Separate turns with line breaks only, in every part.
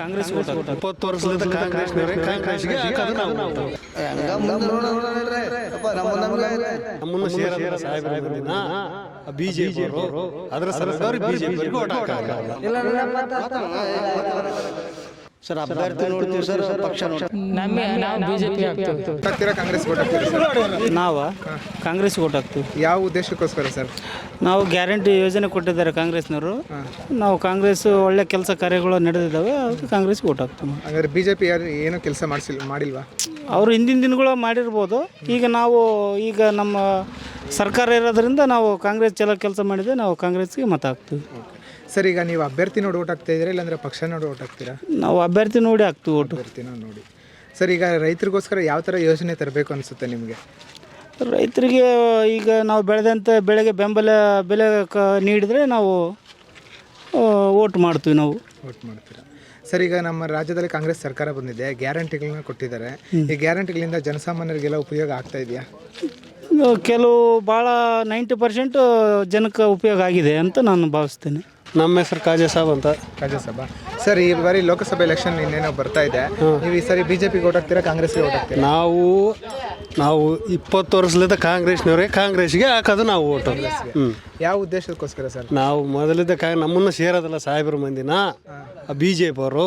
ಕಾಂಗ್ರೆಸ್ 20 ವರ್ಷದಿಂದ ಕಾಂಗ್ರೆಸ್ಗೆ ಹಾಕೋದು ನಾವು. ನಮ್ಮನ್ನ ಸೇರೋದಿಲ್ಲ ಸಾಹೇಬ್ರ ಮಂದಿನ ಬಿಜೆಪಿ ಅದರ ಸಲುವಾಗಿ ಬಿಜೆಪಿಗೆ ಓಟ್ ಹಾಕಲ್ಲ.
ಸರ್ ಅಭ್ಯರ್ಥಿ ನೋಡ್ತೀವಿ ಸರ್, ಪಕ್ಷ
ನಾವು ಬಿಜೆಪಿ ಆಗ್ತೀವಿ.
ಕಾಂಗ್ರೆಸ್ ಓಟ್ ಹಾಕ್ತೀರಾ ಸರ್?
ನಾವು ಕಾಂಗ್ರೆಸ್ ಓಟ್ ಹಾಕ್ತೀವಿ.
ಯಾವ ಉದ್ದೇಶಕ್ಕೋಸ್ಕರ ಸರ್?
ನಾವು ಗ್ಯಾರಂಟಿ ಯೋಜನೆ ಕೊಟ್ಟಿದ್ದಾರೆ ಕಾಂಗ್ರೆಸ್ನವರು. ನಾವು ಕಾಂಗ್ರೆಸ್ ಒಳ್ಳೆ ಕೆಲಸ ಕಾರ್ಯಗಳು ನಡೆದಿದ್ದಾವೆ, ಅದಕ್ಕೆ ಕಾಂಗ್ರೆಸ್ಗೆ ಓಟ್ ಹಾಕ್ತೀವಿ.
ಹಾಗಾದ್ರೆ ಬಿಜೆಪಿ ಯಾರು ಏನೂ ಕೆಲಸ ಮಾಡಿಲ್ವಾ?
ಅವರು ಹಿಂದಿನ ದಿನಗಳು ಮಾಡಿರ್ಬೋದು. ಈಗ ನಾವು ನಮ್ಮ ಸರ್ಕಾರ ಇರೋದ್ರಿಂದ ನಾವು ಕಾಂಗ್ರೆಸ್ ಚಲೋ ಕೆಲಸ ಮಾಡಿದೆ, ನಾವು ಕಾಂಗ್ರೆಸ್ಗೆ ಮತ ಹಾಕ್ತೀವಿ.
ಸರ್, ಈಗ ನೀವು ಅಭ್ಯರ್ಥಿ ನೋಡಿ ಓಟ್ ಹಾಕ್ತಾ ಇದ್ದೀರಾ ಇಲ್ಲಾಂದ್ರೆ ಪಕ್ಷ ನೋಡಿ ಓಟ್ ಹಾಕ್ತೀರಾ?
ನಾವು ಅಭ್ಯರ್ಥಿ ನೋಡಿ ಹಾಕ್ತೀವಿ ಓಟು.
ಅಭ್ಯರ್ಥಿನ ನೋಡಿ. ಸರ್, ಈಗ ರೈತರಿಗೋಸ್ಕರ ಯಾವ ಥರ ಯೋಜನೆ ತರಬೇಕು ಅನಿಸುತ್ತೆ ನಿಮಗೆ?
ರೈತರಿಗೆ ಈಗ ನಾವು ಬೆಳೆದಂಥ ಬೆಳೆಗೆ ಬೆಂಬಲ ಬೆಲೆ ನೀಡಿದರೆ ನಾವು ಓಟ್ ಮಾಡ್ತೀವಿ. ನಾವು
ಓಟ್ ಮಾಡ್ತೀರಾ? ಸರ್, ಈಗ ನಮ್ಮ ರಾಜ್ಯದಲ್ಲಿ ಕಾಂಗ್ರೆಸ್ ಸರ್ಕಾರ ಬಂದಿದೆ, ಗ್ಯಾರಂಟಿಗಳನ್ನ ಕೊಟ್ಟಿದ್ದಾರೆ. ಈ ಗ್ಯಾರಂಟಿಗಳಿಂದ ಜನಸಾಮಾನ್ಯರಿಗೆಲ್ಲ ಉಪಯೋಗ ಆಗ್ತಾ ಇದೆಯಾ?
ಕೆಲವು ಭಾಳ 90% ಜನಕ್ಕೆ ಉಪಯೋಗ ಆಗಿದೆ ಅಂತ ನಾನು ಭಾವಿಸ್ತೇನೆ. ನಮ್ಮ ಹೆಸರು ಕಾಜಾ ಸಾಬ್ ಅಂತ.
ಕಾಜಾ ಸಾಬ. ಸರ್, ಈ ಬಾರಿ ಲೋಕಸಭೆ ಎಲೆಕ್ಷನ್ ಇನ್ನೇನೋ ಬರ್ತಾ ಇದೆ. ನೀವು ಈ ಸರಿ ಬಿಜೆಪಿಗೆ ಓಟ್ ಹಾಕ್ತೀರಾ, ಕಾಂಗ್ರೆಸ್ಗೆ ಓಟ್ ಹಾಕ್ತೀರಾ?
ನಾವು 20 ವರ್ಷದಿಂದ ಕಾಂಗ್ರೆಸ್ಗೆ ಹಾಕೋದು ನಾವು ಓಟು.
ಯಾವ ಉದ್ದೇಶಕ್ಕೋಸ್ಕರ ಸರ್?
ನಾವು ಮೊದಲಿದ್ದ ನಮ್ಮನ್ನ ಸೇರೋದಿಲ್ಲ ಸಾಹೇಬ್ರ ಮಂದಿನ ಬಿಜೆಪಿ ಅವರು,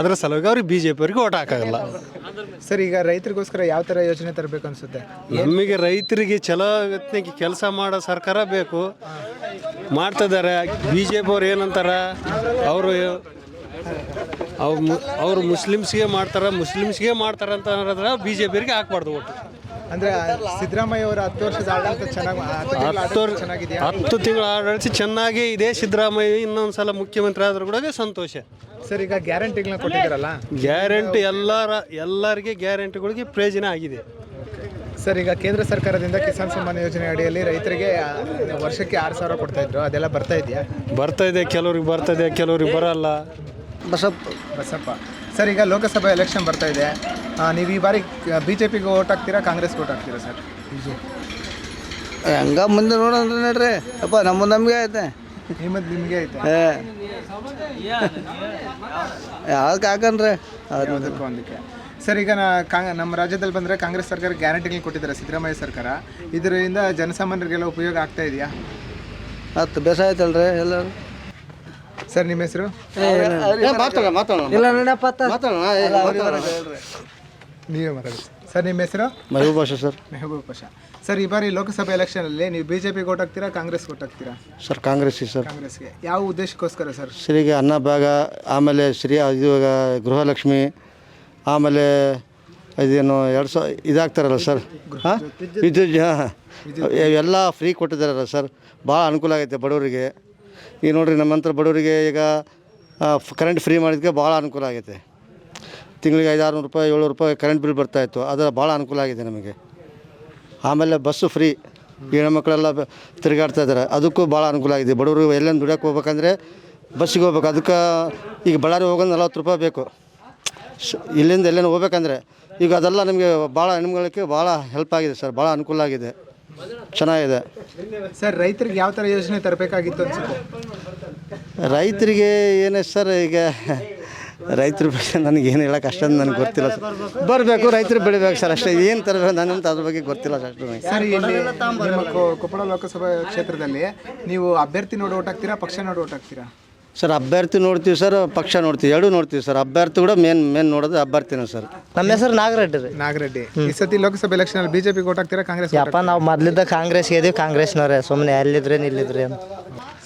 ಅದರ ಸಲುವಾಗಿ ಅವ್ರಿಗೆ ಬಿಜೆಪಿ ಅವ್ರಿಗೆ ಓಟ್ ಹಾಕಾಗಲ್ಲ.
ಸರ್, ಈಗ ರೈತರಿಗೋಸ್ಕರ ಯಾವ ಥರ ಯೋಜನೆ ತರಬೇಕು ಅನ್ಸುತ್ತೆ?
ನಮಗೆ ರೈತರಿಗೆ ಚಲೋ ಕೆಲಸ ಮಾಡೋ ಸರ್ಕಾರ ಬೇಕು. ಮಾಡ್ತಿದ್ದಾರೆ. ಬಿಜೆಪಿ ಅವ್ರು ಏನಂತಾರ, ಅವರು ಮುಸ್ಲಿಮ್ಸ್ಗೆ ಮಾಡ್ತಾರೆ ಅಂತ ಅನ್ನೋದ್ರ ಬಿಜೆಪಿಗೆ ಹಾಕ್ಬಾರ್ದು ಓಟು.
ಅಂದರೆ ಸಿದ್ದರಾಮಯ್ಯ ಅವರ 10 ವರ್ಷದ ಆಡಳಿತ ಚೆನ್ನಾಗಿದೆ.
10 ತಿಂಗಳ ಆಡಳಿತ ಚೆನ್ನಾಗೇ ಇದೆ. ಸಿದ್ದರಾಮಯ್ಯ ಇನ್ನೊಂದ್ಸಲ ಮುಖ್ಯಮಂತ್ರಿ ಆದ್ರೂ ಕೂಡ ಸಂತೋಷ.
ಸರ್, ಈಗ ಗ್ಯಾರಂಟಿಗಳನ್ನ ಕೊಟ್ಟಿದ್ದಾರಲ್ಲ,
ಗ್ಯಾರಂಟಿ ಎಲ್ಲರಿಗೆ ಗ್ಯಾರಂಟಿಗಳಿಗೆ ಪ್ರಯೋಜನ ಆಗಿದೆ.
ಸರ್, ಈಗ ಕೇಂದ್ರ ಸರ್ಕಾರದಿಂದ ಕಿಸಾನ್ ಸಮ್ಮಾನ್ ಯೋಜನೆ ಅಡಿಯಲ್ಲಿ ರೈತರಿಗೆ ವರ್ಷಕ್ಕೆ 6,000 ಕೊಡ್ತಾ ಇದ್ರು, ಅದೆಲ್ಲ ಬರ್ತಾ ಇದೆಯಾ?
ಬರ್ತಾ ಇದೆ, ಕೆಲವ್ರಿಗೆ ಬರ್ತದೆ, ಕೆಲವ್ರಿಗೆ ಬರಲ್ಲ.
ಬಸಪ್ಪ. ಸರ್, ಈಗ ಲೋಕಸಭಾ ಎಲೆಕ್ಷನ್ ಬರ್ತಾ ಇದೆ. ನೀವು ಈ ಬಾರಿ ಬಿಜೆಪಿಗೆ ಓಟ್ ಹಾಕ್ತೀರಾ, ಕಾಂಗ್ರೆಸ್ಗೆ ಓಟ್ ಹಾಕ್ತೀರಾ ಸರ್?
ಹಂಗ ಮುಂದೆ ನೋಡೋಣ ನೋಡ್ರಿ ಅಪ್ಪ, ನಮಗೆ ಐತೆ,
ನಿಮಗೆ ಐತೆ.
ಯಾವ್ದಕ್ಕೆ ಹಾಕನ್ರಿ
ಒಂದಕ್ಕೆ. ಸರ್, ಈಗ ನಮ್ಮ ರಾಜ್ಯದಲ್ಲಿ ಬಂದರೆ ಕಾಂಗ್ರೆಸ್ ಸರ್ಕಾರ ಗ್ಯಾರಂಟಿಗಳು ಕೊಟ್ಟಿದ್ದಾರೆ, ಸಿದ್ದರಾಮಯ್ಯ ಸರ್ಕಾರ. ಇದರಿಂದ ಜನಸಾಮಾನ್ಯರಿಗೆಲ್ಲ ಉಪಯೋಗ ಆಗ್ತಾ ಇದೆಯಾ?
ಹತ್ತು ಬೇಸಾಯ ಆಯ್ತಲ್ರಿ ಎಲ್ಲರೂ.
ಸರ್, ನಿಮ್ಮ ಹೆಸರು? ನೀವೇ ಮಾತಾಡಿ. ಸರ್, ನಿಮ್ಮ ಹೆಸರು?
ಮೆಹಬೂಬ್ ಪಾಷಾ ಸರ್.
ಮೆಹಬೂಬ್ ಪಾಷಾ. ಸರ್, ಈ ಬಾರಿ ಲೋಕಸಭೆ ಎಲೆಕ್ಷನಲ್ಲಿ ನೀವು ಬಿಜೆಪಿಗೆ ಓಟ್ ಹಾಕ್ತೀರಾ, ಕಾಂಗ್ರೆಸ್ಗೆ ಓಟ್ ಹಾಕ್ತೀರಾ?
ಸರ್, ಕಾಂಗ್ರೆಸ್ಗೆ ಸರ್.
ಕಾಂಗ್ರೆಸ್ಗೆ. ಯಾವ ಉದ್ದೇಶಕ್ಕೋಸ್ಕರ ಸರ್?
ಶ್ರೀಗೆ ಅನ್ನಭಾಗ, ಆಮೇಲೆ ಇವಾಗ ಗೃಹಲಕ್ಷ್ಮಿ, ಆಮೇಲೆ ಇದೇನು 200 ಇದಾಗ್ತಾರಲ್ಲ ಸರ್, ಹಾಂ ವಿದ್ಯುತ್ ಎಲ್ಲ ಫ್ರೀ ಕೊಟ್ಟಿದ್ದಾರಲ್ಲ ಸರ್. ಭಾಳ ಅನುಕೂಲ ಆಗೈತೆ ಬಡವರಿಗೆ. ಈಗ ನೋಡಿರಿ, ನಮ್ಮಂಥ ಬಡವರಿಗೆ ಈಗ ಕರೆಂಟ್ ಫ್ರೀ ಮಾಡಿದ್ದಕ್ಕೆ ಭಾಳ ಅನುಕೂಲ ಆಗೈತೆ. ತಿಂಗಳಿಗೆ 500-600 ರೂಪಾಯಿ 700 ರೂಪಾಯಿ ಕರೆಂಟ್ ಬಿಲ್ ಬರ್ತಾಯಿತ್ತು, ಅದು ಭಾಳ ಅನುಕೂಲ ಆಗಿದೆ ನಮಗೆ. ಆಮೇಲೆ ಬಸ್ಸು ಫ್ರೀ, ಈ ಹೆಣ್ಮಕ್ಳೆಲ್ಲ ತಿರುಗಾಡ್ತಾ ಇದ್ದಾರೆ, ಅದಕ್ಕೂ ಭಾಳ ಅನುಕೂಲ ಆಗಿದೆ. ಬಡವರು ಎಲ್ಲೇನು ದುಡಿಯೋಕೆ ಹೋಗ್ಬೇಕಂದ್ರೆ ಬಸ್ಸಿಗೆ ಹೋಗ್ಬೇಕು. ಅದಕ್ಕೆ ಈಗ ಬಳ್ಳಾರಿ ಹೋಗೋದು 40 ರೂಪಾಯಿ ಬೇಕು ಇಲ್ಲಿಂದ ಎಲ್ಲೇನು ಹೋಗ್ಬೇಕಂದ್ರೆ. ಈಗ ಅದೆಲ್ಲ ನಮಗೆ ಭಾಳ ಹೆಣ್ಮಗಳಿಗೆ ಭಾಳ ಹೆಲ್ಪ್ ಆಗಿದೆ ಸರ್, ಭಾಳ ಅನುಕೂಲ ಆಗಿದೆ, ಚೆನ್ನಾಗಿದೆ.
ಸರ್, ರೈತರಿಗೆ ಯಾವ ಥರ ಯೋಜನೆ ತರಬೇಕಾಗಿತ್ತು ಅನ್ಸುತ್ತೆ?
ರೈತರಿಗೆ ಏನೇ ಸರ್, ಈಗ ರೈತರ ಬಗ್ಗೆ ನನಗೇನು ಹೇಳೋಕೆ ಅಷ್ಟೊಂದು ನನಗೆ ಗೊತ್ತಿಲ್ಲ ಸರ್. ಬರಬೇಕು, ರೈತರು ಬೆಳಿಬೇಕು ಸರ್, ಅಷ್ಟೇ. ಏನು ತರಬೇಕು ನನಗಂತ ಅದ್ರ ಬಗ್ಗೆ ಗೊತ್ತಿಲ್ಲ ಸರ್ ಅಷ್ಟು ನನಗೆ.
ಸರ್, ಇಲ್ಲಿ ನಿಮ್ಮ ಕೊಪ್ಪಳ ಲೋಕಸಭಾ ಕ್ಷೇತ್ರದಲ್ಲಿ ನೀವು ಅಭ್ಯರ್ಥಿ ನೋಡಿ ಓಟ್ ಹಾಕ್ತೀರಾ, ಪಕ್ಷ ನೋಡಿ ಓಟ್ ಹಾಕ್ತೀರಾ?
ಸರ್, ಅಭ್ಯರ್ಥಿ ನೋಡ್ತೀವಿ ಸರ್, ಪಕ್ಷ ನೋಡ್ತೀವಿ, ಎರಡೂ ನೋಡ್ತೀವಿ ಸರ್. ಅಭ್ಯರ್ಥಿ ಕೂಡ ಮೇನ್ ನೋಡೋದು ಅಭ್ಯರ್ಥಿನ ಸರ್.
ನಮ್ಮ ಹೆಸರು ನಾಗರೆಡ್ಡಿ ರೀ.
ನಾಗರೆಡ್ಡಿ. ಈ ಸತಿ ಲೋಕಸಭೆ ಎಲೆಕ್ಷನ್ ಬಿಜೆಪಿಗೆ ಓಟ್ ಹಾಕ್ತೀರಾ, ಕಾಂಗ್ರೆಸ್?
ಯಪ್ಪ, ನಾವು ಮೊದ್ಲಿದ್ದ ಕಾಂಗ್ರೆಸ್ಗೆ ಇದೀವಿ, ಕಾಂಗ್ರೆಸ್ನವ್ರೆ. ಸುಮ್ಮನೆ ಎಲ್ಲಿದ್ರೆ ನಿಲ್ಲಿದ್ರಿ ಅಂತ.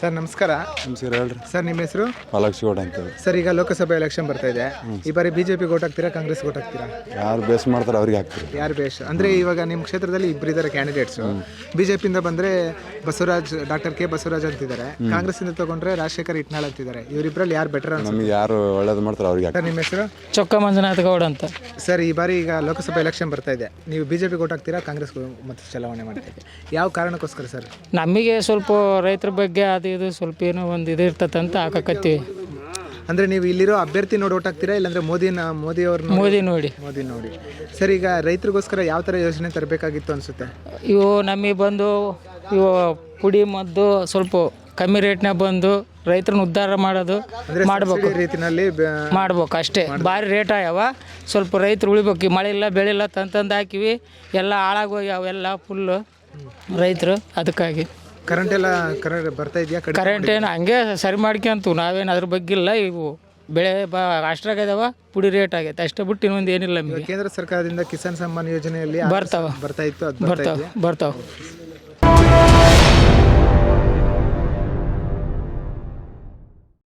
ಸರ್, ನಮಸ್ಕಾರ.
ನಮಸ್ಕಾರ, ಹೇಳ್ರಿ.
ಸರ್, ನಿಮ್ಮ ಹೆಸರು?
ಪಾಲಕ್ಷಿಗೌಡ ಅಂತೇಳಿ.
ಸರ್, ಈಗ ಲೋಕಸಭೆ ಎಲೆಕ್ಷನ್ ಬರ್ತಾ ಇದೆ. ಈ ಬಾರಿ ಬಿಜೆಪಿಗೆ ಓಟ್ ಹಾಕ್ತೀರಾ, ಕಾಂಗ್ರೆಸ್ಗೆ ಓಟ್ ಹಾಕ್ತೀರಾ?
ಯಾರು ಬೇಸ್ ಮಾಡ್ತಾರೆ ಅವ್ರಿಗೆ ಹಾಕ್ತೀರಿ.
ಯಾರು ಬೇಸ್ ಅಂದರೆ ಇವಾಗ ನಿಮ್ಮ ಕ್ಷೇತ್ರದಲ್ಲಿ ಇಬ್ಬರಿದ್ದಾರೆ ಕ್ಯಾಂಡಿಡೇಟ್ಸು. ಬಿಜೆಪಿಯಿಂದ ಬಂದರೆ ಡಾಕ್ಟರ್ ಕೆ ಬಸವರಾಜ್ ಅಂತಿದ್ದಾರೆ. ಕಾಂಗ್ರೆಸ್ಸಿಂದ ತಗೊಂಡ್ರೆ ರಾಜಶೇಖರ್ ಇಟ್ನಾಳ್ ಅಂತಿದ್ದಾರೆ. ಇವರಿಬ್ಬರಲ್ಲಿ ಯಾರು ಬೆಟರ್ ಅಂತ?
ನಮಗೆ ಯಾರು ಒಳ್ಳೇದು ಮಾಡ್ತಾರೆ ಅವ್ರಿಗೆ.
ಸರ್, ನಿಮ್ಮ ಹೆಸರು?
ಚೊಕ್ಕ ಮಂಜುನಾಥ ಗೌಡ ಅಂತ.
ಸರ್, ಈ ಬಾರಿ ಈಗ ಲೋಕಸಭೆ ಎಲೆಕ್ಷನ್ ಬರ್ತಾ ಇದೆ. ನೀವು ಬಿಜೆಪಿಗೆ ಓಟ್ ಹಾಕ್ತೀರಾ, ಕಾಂಗ್ರೆಸ್ಗೆ ಮತ್ತೆ ಚಲಾವಣೆ ಮಾಡ್ತೀವಿ? ಯಾವ ಕಾರಣಕ್ಕೋಸ್ಕರ ಸರ್?
ನಮಗೆ ಸ್ವಲ್ಪ ರೈತರ ಬಗ್ಗೆ ಅದು ಇದು ಸ್ವಲ್ಪ ಏನೋ ಒಂದು ಇದು ಇರ್ತದಂತ ಹಾಕಕತ್ತೀವಿ.
ಅಂದರೆ ನೀವು ಇಲ್ಲಿರೋ ಅಭ್ಯರ್ಥಿ ನೋಡಿ ಓಟ್ ಹಾಕ್ತೀರಾ, ಇಲ್ಲಾಂದರೆ ಮೋದಿಯವ್ರನ್ನ? ಮೋದಿ ನೋಡಿ. ಸರ್, ಈಗ ರೈತರಿಗೋಸ್ಕರ ಯಾವ ಥರ ಯೋಜನೆ ತರಬೇಕಾಗಿತ್ತು ಅನಿಸುತ್ತೆ?
ಇವು ನಮಗೆ ಬಂದು ಇವು ಪುಡಿ ಮದ್ದು ಸ್ವಲ್ಪ ಕಮ್ಮಿ ರೇಟ್ನಾಗ ಬಂದು ರೈತರನ್ನ ಉದ್ಧಾರ ಮಾಡೋದು ಮಾಡ್ಬೇಕು
ಈ ರೀತಿನಲ್ಲಿ
ಮಾಡ್ಬೇಕು ಅಷ್ಟೇ. ಭಾರಿ ರೇಟ್ ಆಗ್ಯಾವ, ಸ್ವಲ್ಪ ರೈತರು ಉಳಿಬೇಕು. ಈ ಮಳೆ ಇಲ್ಲ ಬೆಳೆ ಇಲ್ಲ ತಂದು ಹಾಕಿವಿ, ಎಲ್ಲ ಹಾಳಾಗೋಗ್ಯಾವ ಎಲ್ಲ ಫುಲ್ಲು ರೈತರು. ಅದಕ್ಕಾಗಿ
ಕರೆಂಟ್ ಎಲ್ಲ ಬರ್ತಾ ಇದೆಯಾ?
ಕರೆಂಟ್ ಏನು ಹಂಗೆ ಸರಿ ಮಾಡ್ಕೊಂತು, ನಾವೇನು ಅದ್ರ ಬಗ್ಗೆ ಇಲ್ಲ. ಇವು ಬೆಳೆ ಅಷ್ಟ್ರಾಗ ಇದಾವ, ಪುಡಿ ರೇಟ್ ಆಗೈತೆ ಅಷ್ಟೇ ಬಿಟ್ಟು ಇನ್ನೊಂದು ಏನಿಲ್ಲ ನಮಗೆ.
ಕೇಂದ್ರ ಸರ್ಕಾರದಿಂದ ಕಿಸಾನ್ ಸಮ್ಮಾನ್ ಯೋಜನೆಯಲ್ಲಿ
ಬರ್ತಾವ
ಬರ್ತಾ ಇತ್ತು, ಅದು ಬರ್ತಾ ಇದೆಯಾ?
ಬರ್ತಾವ